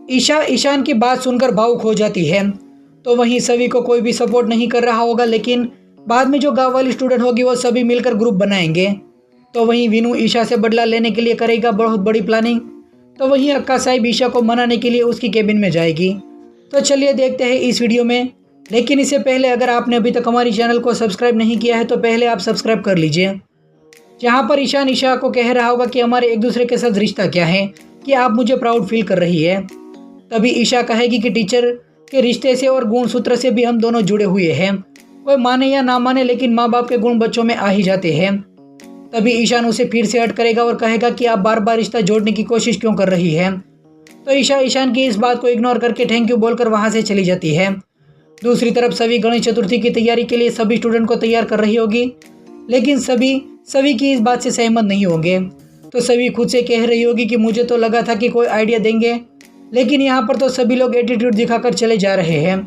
ईशा ईशान की बात सुनकर भावुक हो जाती है। तो वहीं सभी को कोई भी सपोर्ट नहीं कर रहा होगा, लेकिन बाद में जो गाँव वाली स्टूडेंट होगी वो सभी मिलकर ग्रुप बनाएंगे। तो वहीं विनू ईशा से बदला लेने के लिए करेगा बहुत बड़ी प्लानिंग। तो वहीं अक्का साहिब ईशा को मनाने के लिए उसकी केबिन में जाएगी। तो चलिए देखते हैं इस वीडियो में। लेकिन इससे पहले अगर आपने अभी तक हमारी चैनल को सब्सक्राइब नहीं किया है तो पहले आप सब्सक्राइब कर लीजिए। जहाँ पर ईशान ईशा को कह रहा होगा कि हमारे एक दूसरे के साथ रिश्ता क्या है, कि आप मुझे प्राउड फील कर रही है। तभी ईशा कहेगी कि टीचर के रिश्ते से और गुण सूत्र से भी हम दोनों जुड़े हुए हैं। कोई माने या ना माने, लेकिन माँ बाप के गुण बच्चों में आ ही जाते हैं। तभी ईशान उसे फिर से हट करेगा और कहेगा कि आप बार बार रिश्ता जोड़ने की कोशिश क्यों कर रही है। तो ईशा ईशान की इस बात को इग्नोर करके थैंक यू बोलकर वहाँ से चली जाती है। दूसरी तरफ सभी गणेश चतुर्थी की तैयारी के लिए सभी स्टूडेंट को तैयार कर रही होगी, लेकिन सभी की इस बात से सहमत नहीं होंगे। तो सभी खुद से कह रही होगी कि मुझे तो लगा था कि कोई आइडिया देंगे, लेकिन यहाँ पर तो सभी लोग एटीट्यूड दिखाकर चले जा रहे हैं।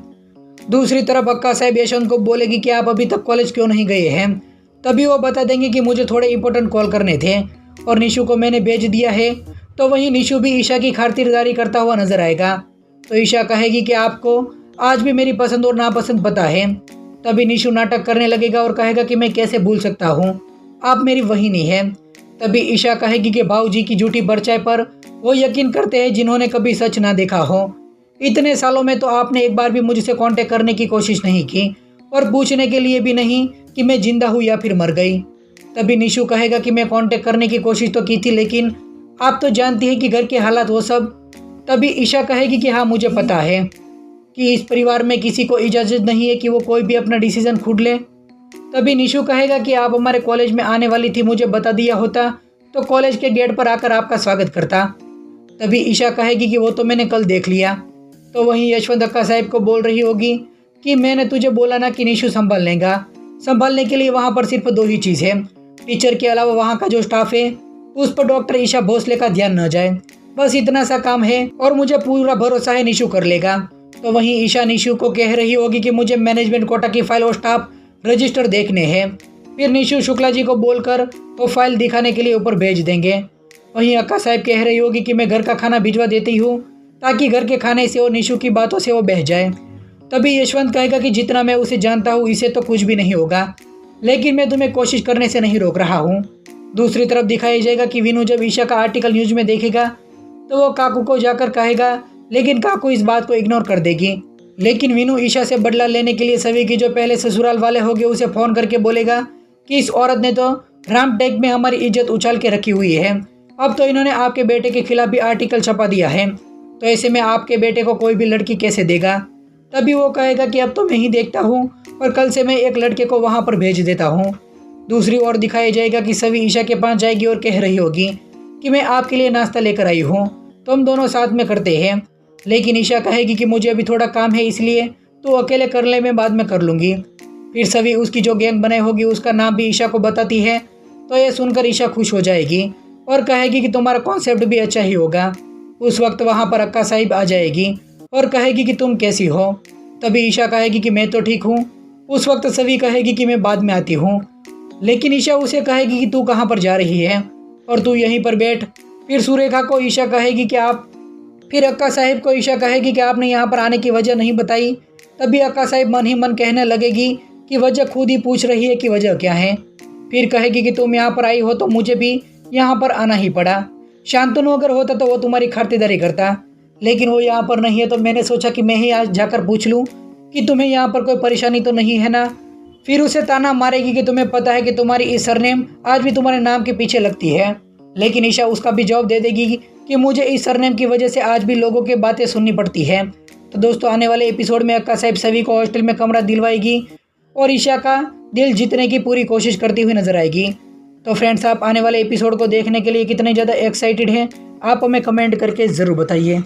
दूसरी तरफ अक्का साहिब यशवंत को बोलेगी कि आप अभी तक कॉलेज क्यों नहीं गए हैं। तभी वो बता देंगे कि मुझे थोड़े इंपॉर्टेंट कॉल करने थे और निशु को मैंने भेज दिया है। तो वहीं निशु भी ईशा की खातिरदारी करता हुआ नजर आएगा। तो ईशा कहेगी कि आपको आज भी मेरी पसंद और नापसंद पता है। तभी निशु नाटक करने लगेगा और कहेगा कि मैं कैसे भूल सकता हूँ, आप मेरी वही नहीं है। तभी ईशा कहेगी कि भाऊजी की झूठी परचाई पर वो यकीन करते हैं जिन्होंने कभी सच ना देखा हो। इतने सालों में तो आपने एक बार भी मुझसे कांटेक्ट करने की कोशिश नहीं की और पूछने के लिए भी नहीं कि मैं जिंदा हूँ या फिर मर गई। तभी निशु कहेगा कि मैं कांटेक्ट करने की कोशिश तो की थी, लेकिन आप तो जानती हैं कि घर के हालात वो सब। तभी ईशा कहेगी कि हाँ मुझे पता है कि इस परिवार में किसी को इजाज़त नहीं है कि वो कोई भी अपना डिसीजन खुद ले। तभी निशु कहेगा कि आप हमारे कॉलेज में आने वाली थी, मुझे बता दिया होता तो कॉलेज के गेट पर आकर आपका स्वागत करता। तभी ईशा कहेगी कि वो तो मैंने कल देख लिया। तो वहीं यशवंत अक्का साहिब को बोल रही होगी कि मैंने तुझे बोला ना कि निशु संभाल लेगा। संभालने के लिए वहाँ पर सिर्फ दो ही चीज़ है, टीचर के अलावा वहाँ का जो स्टाफ है उस पर डॉक्टर ईशा भोसले का ध्यान न जाए, बस इतना सा काम है और मुझे पूरा भरोसा है निशु कर लेगा। तो वहीं ईशा निशु को कह रही होगी कि मुझे मैनेजमेंट कोटा की फाइल और स्टाफ रजिस्टर देखने हैं। फिर निशु शुक्ला जी को बोलकर वो फाइल दिखाने के लिए ऊपर भेज देंगे। वहीं अक्का साहिब कह रही होगी कि मैं घर का खाना भिजवा देती हूँ ताकि घर के खाने से और निशु की बातों से वो बह जाए। तभी यशवंत कहेगा कि जितना मैं उसे जानता हूँ इसे तो कुछ भी नहीं होगा, लेकिन मैं तुम्हें कोशिश करने से नहीं रोक रहा हूँ। दूसरी तरफ दिखाया जाएगा कि विनू जब ईशा का आर्टिकल न्यूज में देखेगा तो वो काकू को जाकर कहेगा, लेकिन काकू इस बात को इग्नोर कर देगी। लेकिन विनू ईशा से बदला लेने के लिए सभी की जो पहले ससुराल वाले होंगे उसे फ़ोन करके बोलेगा कि इस औरत ने तो रामटेक में हमारी इज्जत उछाल के रखी हुई है, अब तो इन्होंने आपके बेटे के खिलाफ भी आर्टिकल छपा दिया है, तो ऐसे में आपके बेटे को कोई भी लड़की कैसे देगा। तभी वो कहेगा कि अब तो मैं ही देखता हूँ और कल से मैं एक लड़के को वहाँ पर भेज देता हूँ। दूसरी ओर दिखाया जाएगा कि सभी ईशा के पास जाएगी और कह रही होगी कि मैं आपके लिए नाश्ता लेकर आई हूँ, तो हम दोनों साथ में करते हैं। लेकिन ईशा कहेगी कि मुझे अभी थोड़ा काम है, इसलिए तो अकेले कर ले, मैं बाद में कर लूँगी। फिर सभी उसकी जो गैंग बनाई होगी उसका नाम भी ईशा को बताती है। तो ये सुनकर ईशा खुश हो जाएगी और कहेगी कि तुम्हारा कॉन्सेप्ट भी अच्छा ही होगा। उस वक्त वहाँ पर अक्का साहिब आ जाएगी और कहेगी कि तुम कैसी हो। तभी ईशा कहेगी कि मैं तो ठीक हूँ। उस वक्त सभी कहेगी कि मैं बाद में आती हूँ, लेकिन ईशा उसे कहेगी कि तू कहाँ पर जा रही है और तू यहीं पर बैठ। फिर सुरेखा को ईशा कहेगी कि आप फिर अक्का साहिब को ईशा कहेगी कि आपने यहाँ पर आने की वजह नहीं बताई। तभी अक्का साहिब मन ही मन कहने लगेगी कि वजह खुद ही पूछ रही है कि वजह क्या है। फिर कहेगी कि तुम यहाँ पर आई हो तो मुझे भी यहाँ पर आना ही पड़ा। शांतनु अगर होता तो वो तुम्हारी खातिरदारी करता, लेकिन वो यहाँ पर नहीं है, तो मैंने सोचा कि मैं ही आज जाकर पूछ लूँ कि तुम्हें यहाँ पर कोई परेशानी तो नहीं है ना। फिर उसे ताना मारेगी कि तुम्हें पता है कि तुम्हारी इस सरनेम आज भी तुम्हारे नाम के पीछे लगती है। लेकिन ईशा उसका भी जवाब दे देगी कि मुझे इस सरनेम की वजह से आज भी लोगों की बातें सुननी पड़ती है। तो दोस्तों आने वाले एपिसोड में अक्का साहिब सभी को हॉस्टल में कमरा दिलवाएगी और ईशा का दिल जीतने की पूरी कोशिश करती हुई नजर आएगी। तो फ्रेंड्स, आप आने वाले एपिसोड को देखने के लिए कितने ज़्यादा एक्साइटेड हैं आप हमें कमेंट करके ज़रूर बताइए।